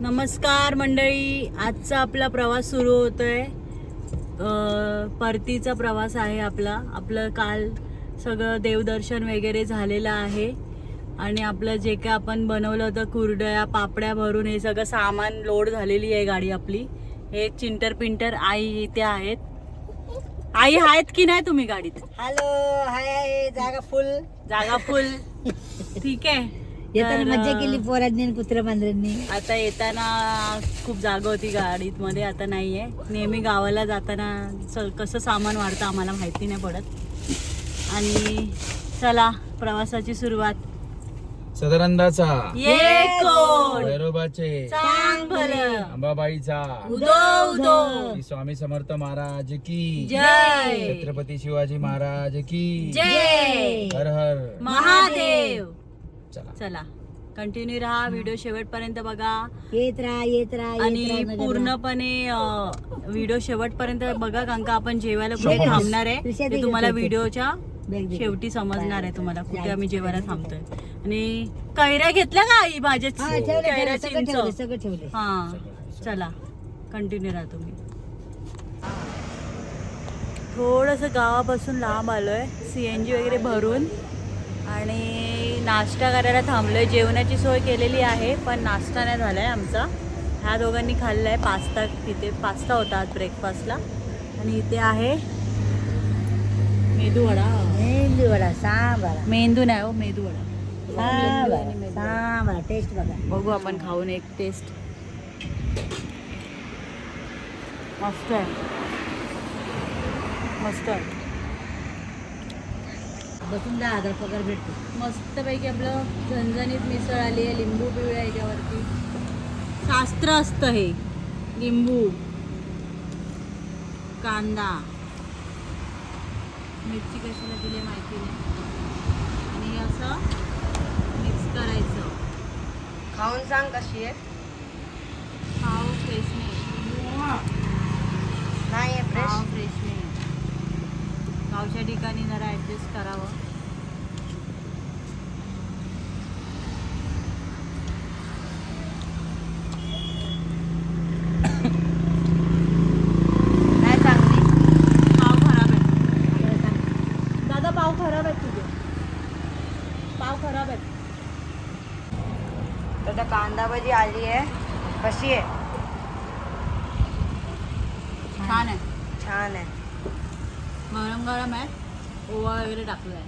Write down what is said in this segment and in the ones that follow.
नमस्कार मंडळी, आजचा आपला प्रवास सुरू होतोय. परतीचा प्रवास आहे आपलं काल सगळं देवदर्शन वगैरे झालेलं आहे आणि आपलं जे काय आपण बनवलं होतं कुरडया पापड्या भरून हे सगळं सामान लोड झालेली आहे गाडी आपली. हे चिंटर पिंटर आई इथे आहेत. आई आहेत की नाही तुम्ही गाडीत? हॅलो, हाय. जागा फुल ठीक आहे. येताना मज्जा केली पोरांनी कुत्र्या मांजरांनी. आता येताना खूप जागा होती गाडीत मध्ये, आता नाहीये. नेहमी गावाला जाताना कसं सामान वाढतं आम्हाला माहिती नाही पडत. आणि चला प्रवासाची सुरुवात. सदरंदाचा ये कोण भैरोबाचे सांग भलं अंबाबाईचा उदो उदो श्री स्वामी समर्थ महाराज की जय छत्रपती शिवाजी महाराज की जय हर हर महादेव. चला चला कंटिन्यू राहा, व्हिडिओ शेवटपर्यंत बघा येत राहा आणि पूर्णपणे व्हिडिओ शेवटपर्यंत बघा, कारण का आपण जेवायला कुठे थांबणार आहे ते तुम्हाला व्हिडिओच्या शेवटी समजणार आहे तुम्हाला कुठे आम्ही जेवायला थांबतोय. आणि कैऱ्या घेतल्या का आई भाज्या? कैऱ्या चिंच. सगळं ठेवले. हा चला कंटिन्यू राहा तुम्ही. थोडंसं गावापासून लांब आलोय, CNG वगैरे भरून आणि नाश्ता करायला थांबलोय. जेवणाची सोय केलेली आहे पण नाश्ता नाही झालाय आमचा. ह्या दोघांनी खाल्लाय पास्ता. तिथे पास्ता होता आज ब्रेकफास्टला. आणि इथे आहे मेदूवडा. मेंदूवडा सांबार. मेंदू नाही हो, मेदूवडा. सांबार टेस्ट बघा. बघू आपण खाऊन एक टेस्ट. मस्त आहे, मस्त आहे. बसून 10,000 पगार भेटतो. मस्तपैकी आपलं झणझणीत मिसळ आली आहे. लिंबू पिवळ्या याच्यावरती शास्त्र असतं हे. लिंबू, कांदा, मिरची कशाला दिली माहिती नाही. आणि असं मिक्स करायचं. खाऊन सांग कशी आहे. पाव फ्रेश नाही, नाही पाव फ्रेश नाही. गावच्या ठिकाणी जरा ॲडजस्ट करावं. काय सांगली. पाव खराब आहे दादा, पाव खराब आहेत तुझे, पाव खराब आहेत. आता कांदा भाजी आली आहे. कशी आहे. छान आहे, छान आहे. गरम गरम आहे. ओवा वगैरे टाकलं आहे.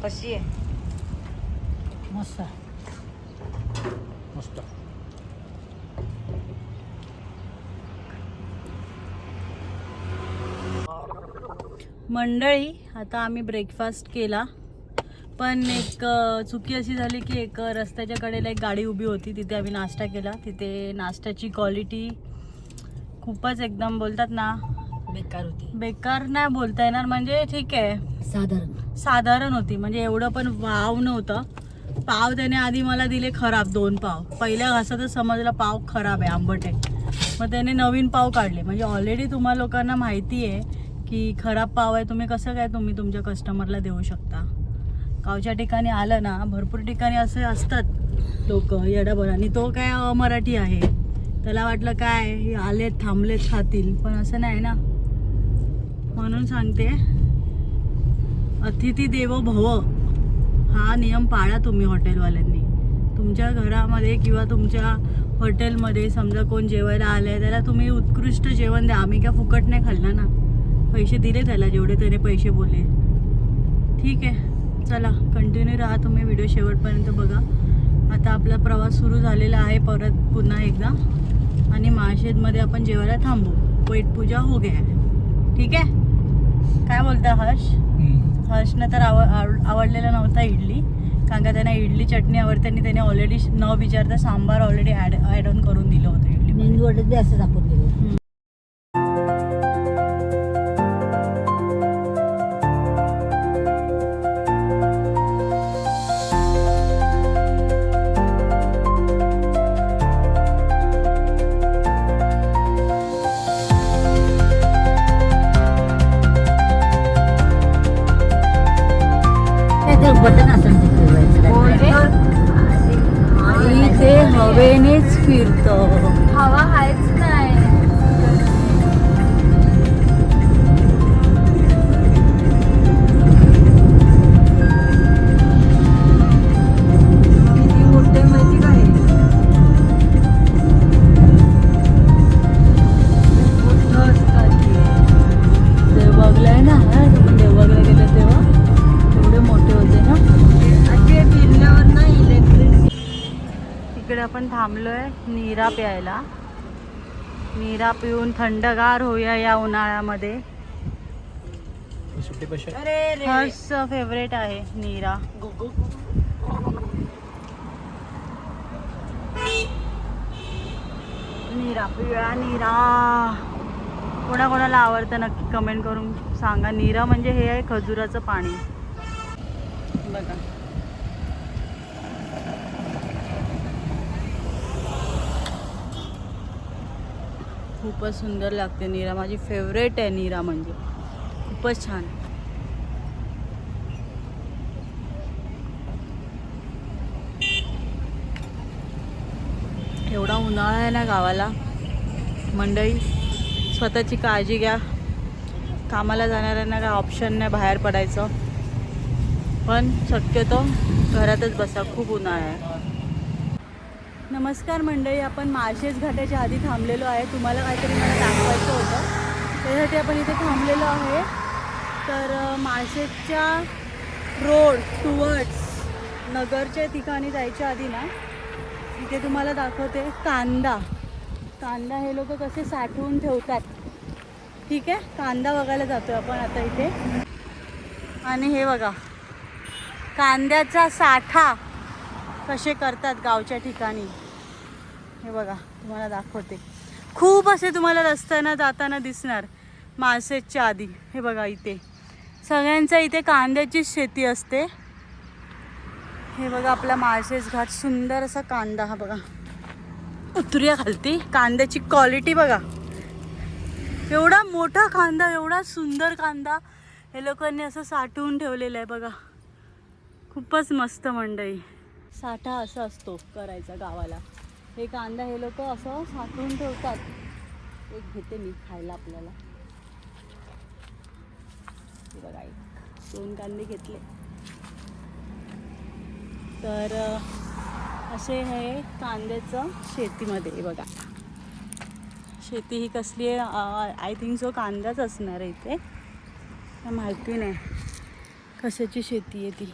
कशी आहे. मस्त. मस्त. मंडळी आता आम्ही ब्रेकफास्ट केला, पण एक चुकी अशी झाली की एक रस्त्याच्या कडेला एक गाडी उभी होती, तिथे आम्ही नाश्ता केला. तिथे नाश्त्याची क्वालिटी खूपच एकदम बोलतात ना बेकार होती. बेकार नाही बोलता येणार, म्हणजे ठीक आहे साधारण होती. म्हणजे एवढं पण वाव नव्हतं. पाव त्याने आधी मला दिले खराब 2 पाव. पहिल्या घासातच समजला पाव खराब आहे, आंबट आहे. मग त्याने नवीन पाव काढले. म्हणजे ऑलरेडी तुम्हा लोकांना माहिती आहे की खराब पाव आहे, तुम्ही कसं काय तुम्ही तुमच्या कस्टमरला देऊ शकता. गावच्या ठिकाणी आलं ना, भरपूर ठिकाणी असे असतात लोक येडाबड. आणि तो काय मराठी आहे, त्याला वाटलं काय आलेत थांबलेत खातील, पण असं नाही ना. म्हणून सांगते, अतिथी देवो भव हा नियम पाळा तुम्ही हॉटेलवाल्यांनी. तुमच्या घरामध्ये किंवा तुमच्या हॉटेलमध्ये समजा कोण जेवायला आलं आहे, त्याला तुम्ही उत्कृष्ट जेवण द्या. आम्ही काय फुकट नाही खाल्लं ना, पैसे दिले त्याला जेवढे त्याने पैसे बोलले. ठीक आहे, चला कंटिन्यू राहा तुम्ही, व्हिडिओ शेवटपर्यंत बघा. आता आपला प्रवास सुरू झालेला आहे परत पुन्हा एकदा. आणि माळशेजमध्ये आपण जेवायला थांबू. पेटपूजा हो गया है. ठीक आहे. काय बोलता हर्षनं तर आवडलेला नव्हता इडली, कारण का त्यांना इडली चटणी आवडते आणि त्याने ऑलरेडी न विचारता सांबार ऑलरेडी ॲड ऑन करून दिलं होतं इडली. मेंदूवड्यात बी असं दाखवून दिलं. बटन असेल ते हवेनेच फिरतं. हवा आहेच नाही. किती मोठे माहिती का हे? मोठं असतात ते. देवबागला ना, तुम्ही देवबागला गेले तेव्हा एवढे मोठे होते ना. असे फिरल्यावर ना इलेक्ट्रिसिटी. इकडे आपण थांबलोय नीरा प्यायला. नीरा पिऊन थंडगार होऊया या उन्हाळ्यामध्ये. सुट्टी पैसे अरे रे हर्ष फेवरेट आहे नीरा. नीरा पिऊया नीरा. कोणाकोणाला आवडतं नक्की कमेंट करून सांगा. नीरा म्हणजे हे आहे खजुराचं पाणी बघा. खूपच सुंदर लागते नीरा. माझी फेवरेट आहे नीरा, म्हणजे खूपच छान. एवढा उन्हाळा आहे ना गावाला. मंडळी स्वतःची काळजी घ्या. कामाला जाणाऱ्यांना काय ऑप्शन नाही बाहेर पडायचं, पण शक्यतो घरातच बसा. खूप उन्हाळा आहे. नमस्कार मंडळी, आपण माळशेज घाटाच्या आधी थांबलेलो आहे. तुम्हाला काहीतरी मला दाखवायचं होतं, त्यासाठी आपण इथे थांबलेलो आहे. तर माळशेजच्या रोड टुवर्ड्स नगरच्या ठिकाणी जायच्या आधी ना, इथे तुम्हाला दाखवते कांदा. कांदा हे लोक कसे साठवून ठेवतात. ठीक आहे, कांदा बघायला जातो आपण आता इथे. आणि हे बघा कांद्याचा साठा कसे करतात गावच्या ठिकाणी. हे बघा तुम्हाला दाखवते. खूप असे तुम्हाला रस्त्यानं जाताना दिसणार माळशेजच्या आधी. हे बघा इथे सगळ्यांचा इथे कांद्याचीच शेती असते. हे बघा आपला माळशेज घाट. सुंदर असा कांदा. हा बघा उतरूया खालती. कांद्याची क्वालिटी बघा. एवढा मोठा कांदा, एवढा सुंदर कांदा हे लोकांनी असं साठवून ठेवलेलं आहे बघा. खूपच मस्त मंडळी. साठा असा असतो करायचा गावाला. हे कांदा हे लोक असं साठवून ठेवतात. एक घेते मी खायला आपल्याला. हे बघा 2 कांदे घेतले. तर असे हे कांद्याचं शेतीमध्ये बघा. शेती ही कसली आहे आय थिंक सो कांदाच असणार आहे इथे. माहिती नाही कशाची शेती आहे ती.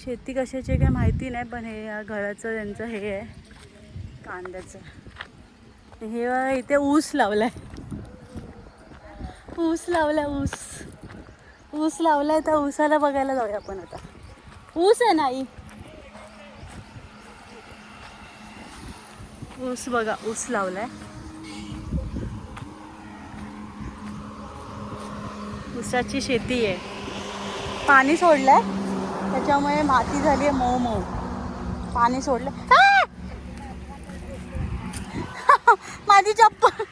शेती कशाची काय माहिती नाही, पण हे या घराचं त्यांचं हे आहे कांद्याचं. हे इथे ऊस लावलाय. ऊस लावलाय. ऊस लावलाय. तर ऊसाला बघायला जाऊया आपण आता. ऊस आहे नाही. ऊस बघा, ऊस लावलाय. ऊसाची शेती आहे. पाणी सोडलंय त्याच्यामुळे माती झाली आहे मऊ मऊ. पाणी सोडलं. माझी चप्पल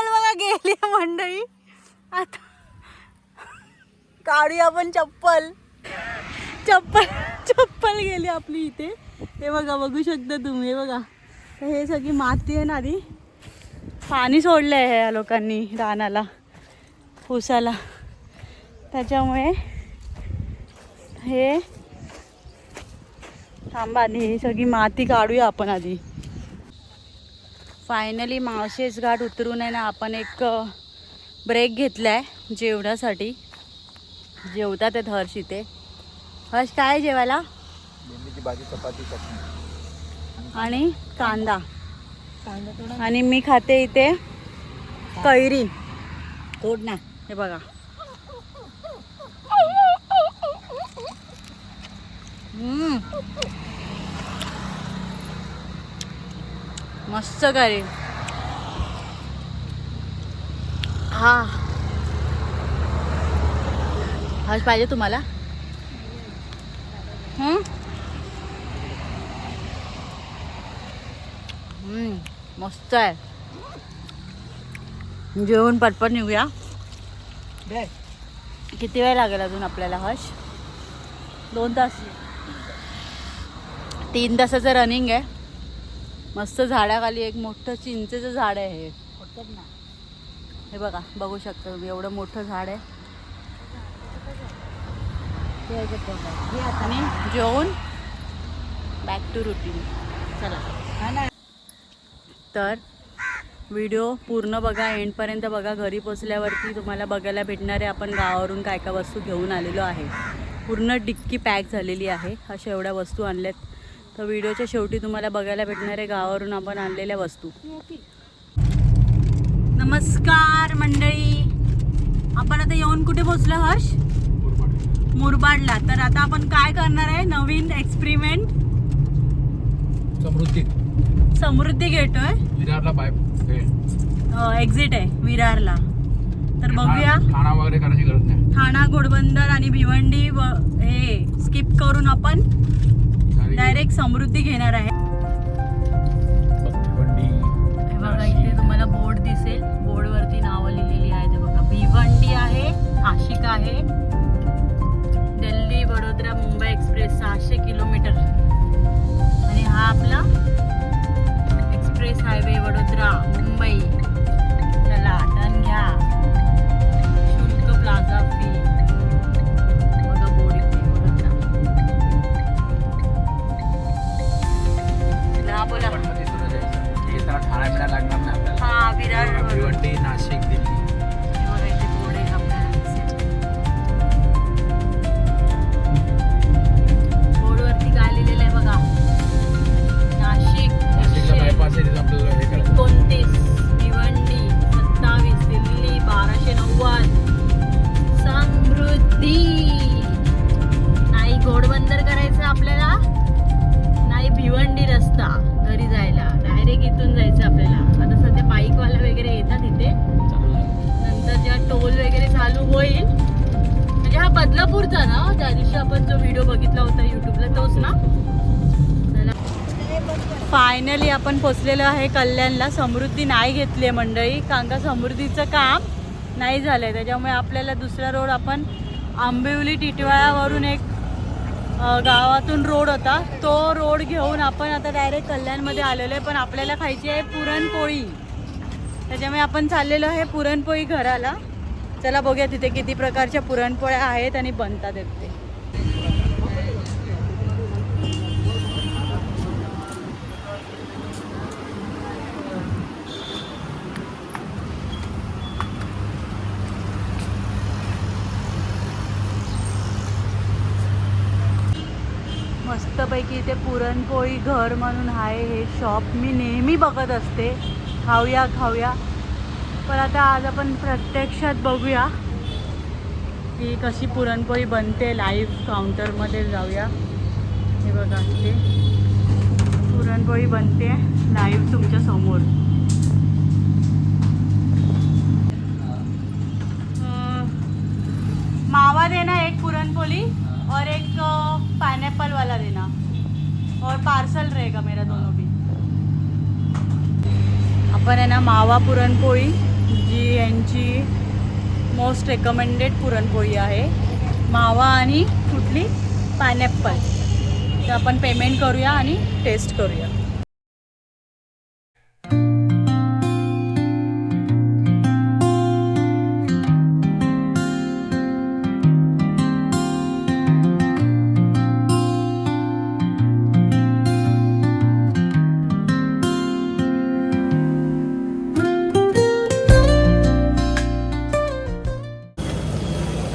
बघा गेली मंडळी. आता काढूया आपण चप्पल गेली आपली इथे. हे बघा, बघू शकता तुम्ही. हे बघा हे सगळी माती आहे ना. आधी पाणी सोडलं आहे या लोकांनी रानाला, ऊसाला, त्याच्यामुळे हे थांबा. ही सगळी माती काढूया आपण आधी. फायनली माळशेज घाट उतरून आहे ना आपण एक ब्रेक घेतला आहे जेवणासाठी. जेवतात आहेत हर्ष इथे. हर्ष काय जेवायला? भेंडीची भाजी, चपाती, चटणी आणि कांदा. आणि मी खाते इथे कैरी. तोड ना. हे बघा मस्त कैरी. हा हर्ष पाहिजे तुम्हाला? मस्त आहे. जेवण पटपट निघूया. किती वेळ लागेल अजून आपल्याला हर्ष? 2 तास 3 तासाचं रनिंग आहे. मस्त झाडाखाली एक मोठं चिंचेचं झाड आहे हे बघा, बघू शकता तुम्ही, एवढं मोठं झाड आहे. आणि जेवून बॅक टू रुटीन. चला, तर व्हिडिओ पूर्ण बघा, एंडपर्यंत बघा. घरी पोचल्यावरती तुम्हाला बघायला भेटणार आहे आपण गावावरून काय काय वस्तू घेऊन आलेलो आहे. पूर्ण डिक्की पॅक झालेली आहे, अशा एवढ्या वस्तू आणल्यात. तर व्हिडिओच्या शेवटी तुम्हाला बघायला भेटणार आहे गावावरून आपण आणलेल्या वस्तू. नमस्कार मंडळी, आपण आता येऊन कुठे पोचलो हर्ष? मुरबाडला. तर आता आपण काय करणार आहे, नवीन एक्सपेरिमेंट. समृद्धी घेतोय. विरारला एक्झिट आहे विरारला. तर बघूया, ठाणा वगैरे करायची गरज नाही. ठाणा, घोडबंदर आणि भिवंडी हे स्किप करून आपण डायरेक्ट समृद्धी घेणार आहे. हे बघा, इथे तुम्हाला बोर्ड दिसेल, बोर्डवरती नावं लिहिलेली आहेत. हे बघा, भिवंडी आहे, नाशिक आहे, दिल्ली, वडोदरा, मुंबई एक्सप्रेस 600 किलोमीटर. आणि हा आपला एक्सप्रेस हायवे वडोदरा मुंबई. चला, टर्न घ्या. शुल्क प्लाझा फी. बघा बोर्ड इथे वडोदरा. हा बोला. ठाणा मिळा लागणार नाही आपल्याला. हा, विरार, भिवंडी, नाशिक, दिल्ली. बघा इथे बोर्ड आहे आपल्याला दिसेल. बोर्डवरती काय लिहिलेलं आहे बघा, नाशिक नाशिकला बायपास आहे, तिथं आपल्याला हे करायचं. 29, भिवंडी 27, दिल्ली 1290, समृद्धी. नाही घोडबंदर करायचं आपल्याला, नाही भिवंडी रस्ता घरी जायला, डायरेक्ट इथून जायचं आपल्याला. आता सध्या बाईकवाला वगैरे येतात इथे, नंतर जेव्हा टोल वगैरे चालू होईल, म्हणजे हा बदलापूरचा ना, त्या दिवशी आपण जो व्हिडिओ बघितला होता यूट्यूबला, तोच ना. फायनली आपण पोचलेलो आहे कल्याणला. समृद्धी नाही घेतली आहे मंडळी, कारण का समृद्धीचं काम नाही झालं आहे. त्याच्यामुळे आपल्याला दुसरा रोड, आपण आंबिवली टिटवाळावरून एक गावातून रोड होता, तो रोड घेऊन आपण आता डायरेक्ट कल्याणमध्ये आलेलो आहे. पण आपल्याला खायची आहे पुरणपोळी, त्याच्यामुळे आपण चाललेलो आहे पुरणपोळी घराला. चला बघूया तिथे किती प्रकारच्या पुरणपोळ्या आहेत आणि बनतात ते. मस्तपैकी इथे पुरणपोळी घर म्हणून आहे हे शॉप. मी नेहमी बघत असते, खाऊया खाऊया, पण आता आज आपण प्रत्यक्षात बघूया की कशी पुरणपोळी बनते. लाईव्ह काउंटरमध्ये जाऊया. हे बघा, इथे पुरणपोळी बनते लाईव्ह तुमच्या समोर. मावा देना एक पुरणपोली और एक पाइनएप्पल वाला देना, और पार्सल रहेगा मेरा दोनों भी. आपण आहे ना मावा पुरणपोळी, जी यांची मोस्ट रेकमेंडेड पुरणपोळी आहे, मावा आणि कुठली पाइनएप्पल. तर आपण पेमेंट करूया आणि टेस्ट करूया.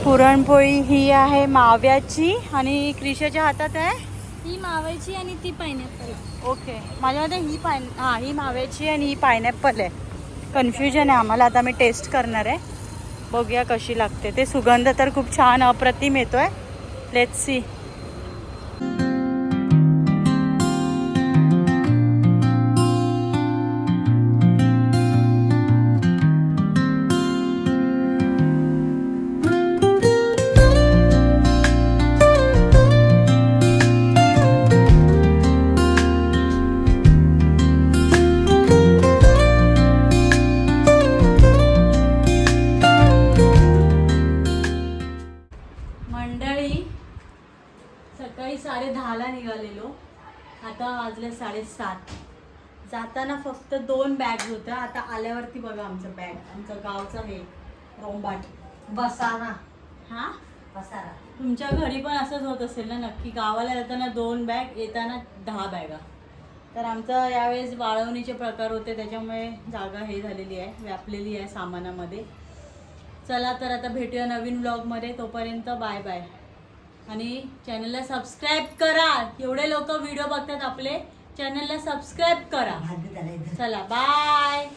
पुरणपोळी ही आहे माव्याची आणि क्रिशाच्या हातात आहे ही मावायची आणि ती पायनॅपल. ओके, माझ्यामध्ये ही माव्याची आणि ही पायनॅपल आहे. कन्फ्युजन आहे आम्हाला. आता मी टेस्ट करणार आहे, बघूया कशी लागते ते. सुगंध तर खूप छान अप्रतिम येतोय. Let's see. सकाळी 10:30ला निघालेलो, आता वाजले 7:30. जाताना फक्त 2 बॅग होत्या. आता आल्यावरती बघा आमचं बॅग, आमचं गावचं हे रोंबाट बसाना हा. बसारा. तुमच्या घरी पण असंच होत असेल ना नक्की. गावाला जाताना 2 बॅग, येताना 10 बॅगा. तर आमचं यावेळेस वाळवणीचे प्रकार होते, त्याच्यामुळे जागा हे झालेली आहे, व्यापलेली आहे सामानामध्ये. चला तर आता भेटूया नवीन ब्लॉगमध्ये. तोपर्यंत बाय बाय. आणि चॅनलला सबस्क्राईब करा. एवढे लोक व्हिडिओ बघतात आपले, चॅनलला सबस्क्राईब करा. चला बाय.